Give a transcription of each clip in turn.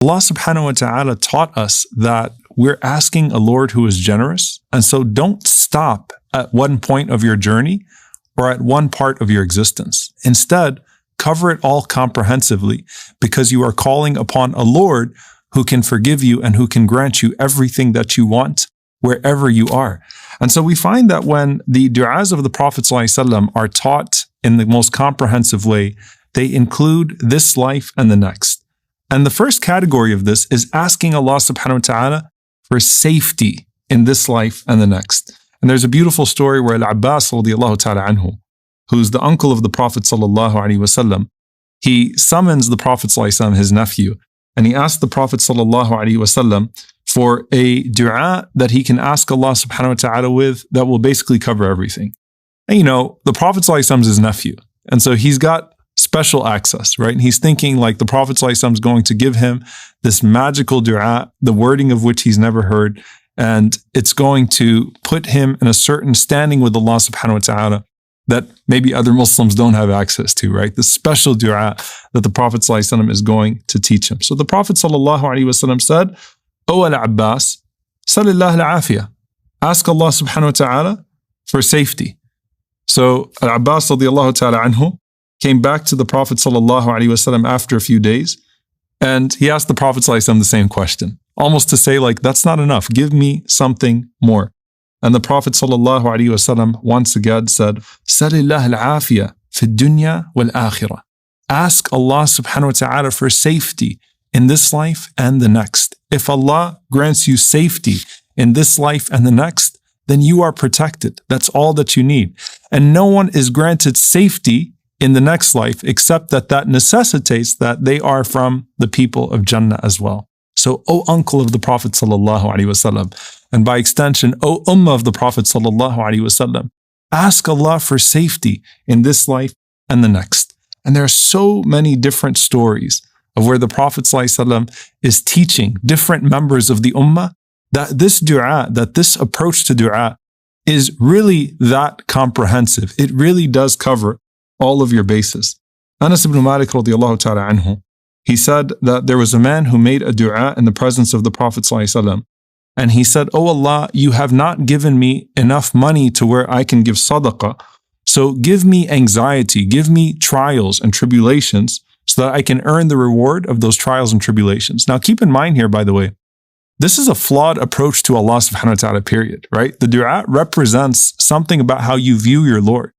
Allah subhanahu wa ta'ala taught us that we're asking a Lord who is generous. And so don't stop at one point of your journey or at one part of your existence. Instead, cover it all comprehensively, because you are calling upon a Lord who can forgive you and who can grant you everything that you want wherever you are. And so we find that when the du'as of the Prophet ﷺ are taught in the most comprehensive way, they include this life and the next. And the first category of this is asking Allah subhanahu wa ta'ala for safety in this life and the next. And there's a beautiful story where Al-Abbas radiallahu ta'ala anhu, who's the uncle of the Prophet sallallahu alaihi wasallam, he summons the Prophet sallallahu alaihi wasallam, his nephew, and he asks the Prophet sallallahu alaihi wasallam for a dua that he can ask Allah subhanahu wa ta'ala with that will basically cover everything. And you know, the Prophet sallallahu alaihi wasallam is his nephew, and so he's got special access, right? And he's thinking like the Prophet sallallahu alaihi wasallam is going to give him this magical dua, the wording of which he's never heard, and it's going to put him in a certain standing with Allah subhanahu wa ta'ala that maybe other Muslims don't have access to, right? The special dua that the Prophet ﷺ is going to teach him. So the Prophet ﷺ said, O Al-Abbas, salillah al-afiyah. Ask Allah subhanahu wa ta'ala for safety. So Al-Abbas radiallahu ta'ala anhu came back to the Prophet ﷺ after a few days, and he asked the Prophet ﷺ the same question, almost to say like, that's not enough, give me something more. And the Prophet ﷺ once again said, Salillah al-afiyah fi dunya wal akhirah. Ask Allah subhanahu wa ta'ala for safety in this life and the next. If Allah grants you safety in this life and the next, then you are protected. That's all that you need. And no one is granted safety in the next life except that necessitates that they are from the people of Jannah as well. So, O uncle of the Prophet ﷺ, and by extension, O ummah of the Prophet ﷺ, ask Allah for safety in this life and the next. And there are so many different stories of where the Prophet ﷺ is teaching different members of the ummah that this dua, that this approach to dua is really that comprehensive. It really does cover all of your bases. Anas ibn Malik radiallahu ta'ala anhu, he said that there was a man who made a dua in the presence of the Prophet ﷺ. And he said, Oh Allah, you have not given me enough money to where I can give sadaqah. So give me anxiety, give me trials and tribulations so that I can earn the reward of those trials and tribulations. Now keep in mind here, by the way, this is a flawed approach to Allah subhanahu wa ta'ala, period, right? The dua represents something about how you view your Lord.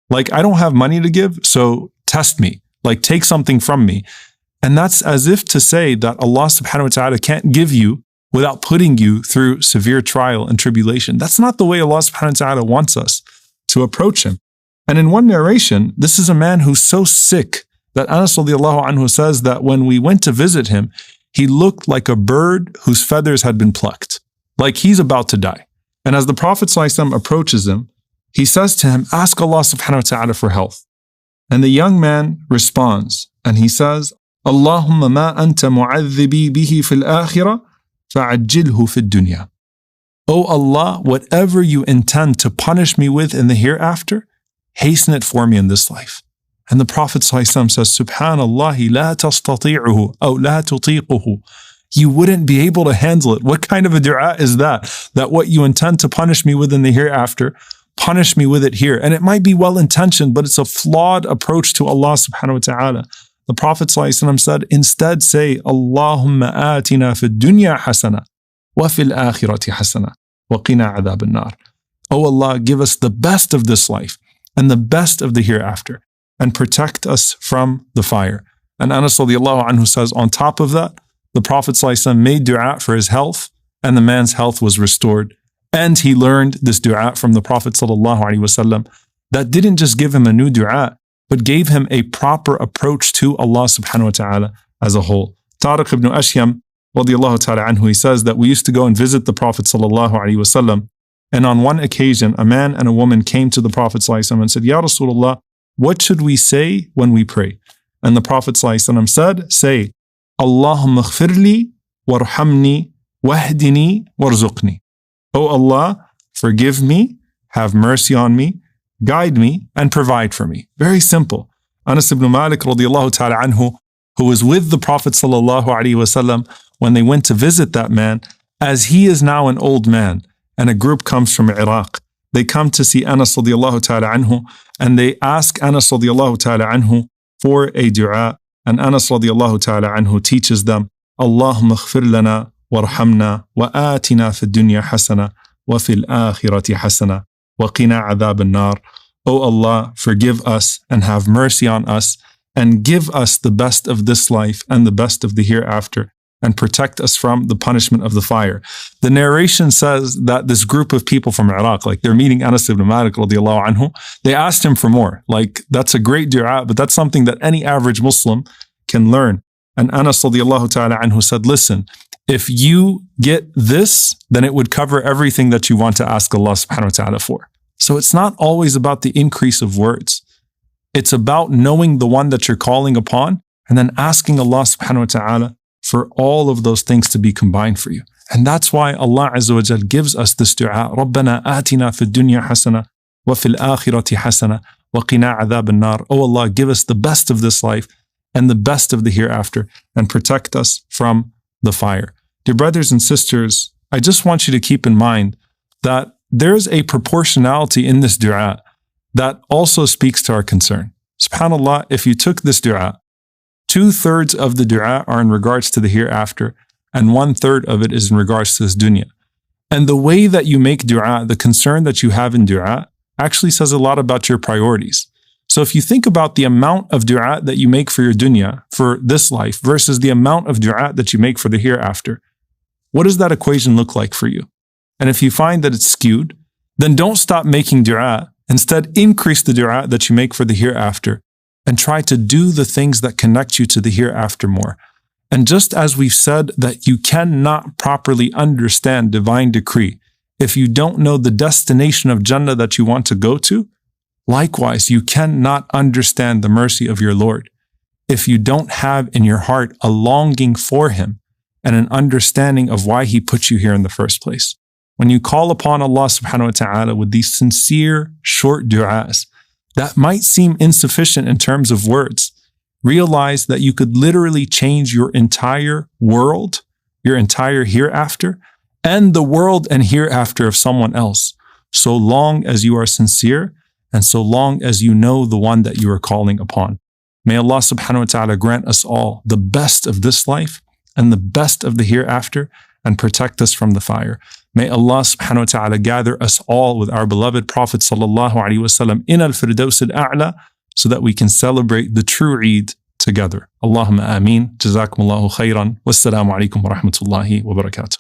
Like, I don't have money to give, so test me. Like, take something from me. And that's as if to say that Allah subhanahu wa ta'ala can't give you without putting you through severe trial and tribulation. That's not the way Allah subhanahu wa ta'ala wants us to approach Him. And in one narration, this is a man who's so sick that Anas radiallahu anhu says that when we went to visit him, he looked like a bird whose feathers had been plucked, like he's about to die. And as the Prophet ﷺ approaches him, he says to him, ask Allah subhanahu wa ta'ala for health. And the young man responds, and he says, Allahumma ma anta mu'adhibi bihi fil akhirah, fa'ajjilhu fid dunya. O Allah, whatever you intend to punish me with in the hereafter, hasten it for me in this life. And the Prophet ﷺ says, Subhanallah, la tastati'uhu, aw la tutiquhu. You wouldn't be able to handle it. What kind of a dua is that? That what you intend to punish me with in the hereafter, punish me with it here. And it might be well-intentioned, but it's a flawed approach to Allah subhanahu wa ta'ala. The Prophet ﷺ said, instead say, Allahumma atina fid dunya hasanah, wa fil akhirati hasanah, wa qina adhab an-Nar. Oh Allah, give us the best of this life and the best of the hereafter, and protect us from the fire. And Anas radiallahu anhu says, on top of that, the Prophet ﷺ made dua for his health, and the man's health was restored. And he learned this dua from the Prophet ﷺ that didn't just give him a new dua, but gave him a proper approach to Allah subhanahu wa ta'ala as a whole. Tariq ibn Ashyam radiallahu ta'ala anhu, he says that we used to go and visit the Prophet ﷺ, and on one occasion, a man and a woman came to the Prophet ﷺ and said, Ya Rasulullah, what should we say when we pray? And the Prophet ﷺ said, say, Allahumma ghfirli warhamni wahdini warzuqni. O Allah, forgive me, have mercy on me, guide me, and provide for me. Very simple. Anas ibn Malik radiallahu ta'ala anhu who was with the Prophet ﷺ when they went to visit that man, as he is now an old man, and a group comes from Iraq. They come to see Anas radiallahu ta'ala anhu, and they ask Anas radiallahu ta'ala anhu for a dua, and Anas radiallahu ta'ala anhu teaches them, Allahumma ighfir lana warhamna wa atina fid dunya hasanah wa fil akhirati hasanah wa qina adhab an-Nar. O Allah, forgive us and have mercy on us, and give us the best of this life and the best of the hereafter, and protect us from the punishment of the fire. The narration says that this group of people from Iraq, like they're meeting Anas ibn Malik radiallahu anhu, they asked him for more. Like, that's a great dua, but that's something that any average Muslim can learn. And Anas radiallahu ta'ala anhu said, listen, if you get this, then it would cover everything that you want to ask Allah subhanahu wa ta'ala for. So it's not always about the increase of words. It's about knowing the one that you're calling upon and then asking Allah subhanahu wa ta'ala for all of those things to be combined for you. And that's why Allah Azza wa Jal gives us this dua, Rabbana Atina fid Dunya Hasanah wa Fil Akhirati Hasanah wa Qina Adhab an-Nar. Oh Allah, give us the best of this life and the best of the hereafter, and protect us from the fire. Dear brothers and sisters, I just want you to keep in mind that there's a proportionality in this dua that also speaks to our concern. SubhanAllah, if you took this dua, 2/3 of the dua are in regards to the hereafter, and 1/3 of it is in regards to this dunya. And the way that you make dua, the concern that you have in dua, actually says a lot about your priorities. So if you think about the amount of dua that you make for your dunya, for this life, versus the amount of dua that you make for the hereafter, what does that equation look like for you? And if you find that it's skewed, then don't stop making dua. Instead, increase the dua that you make for the hereafter, and try to do the things that connect you to the hereafter more. And just as we've said that you cannot properly understand divine decree if you don't know the destination of Jannah that you want to go to, likewise, you cannot understand the mercy of your Lord if you don't have in your heart a longing for Him and an understanding of why He put you here in the first place. When you call upon Allah subhanahu wa ta'ala with these sincere, short du'as that might seem insufficient in terms of words, realize that you could literally change your entire world, your entire hereafter, and the world and hereafter of someone else, so long as you are sincere and so long as you know the one that you are calling upon. May Allah subhanahu wa ta'ala grant us all the best of this life and the best of the hereafter, and protect us from the fire. May Allah subhanahu wa ta'ala gather us all with our beloved Prophet sallallahu alaihi wasallam in al-Firdaus al-A'la, so that we can celebrate the true Eid together. Allahumma Ameen. Jazakumullahu khairan. Wassalamu alaikum wa rahmatullahi wa barakatuh.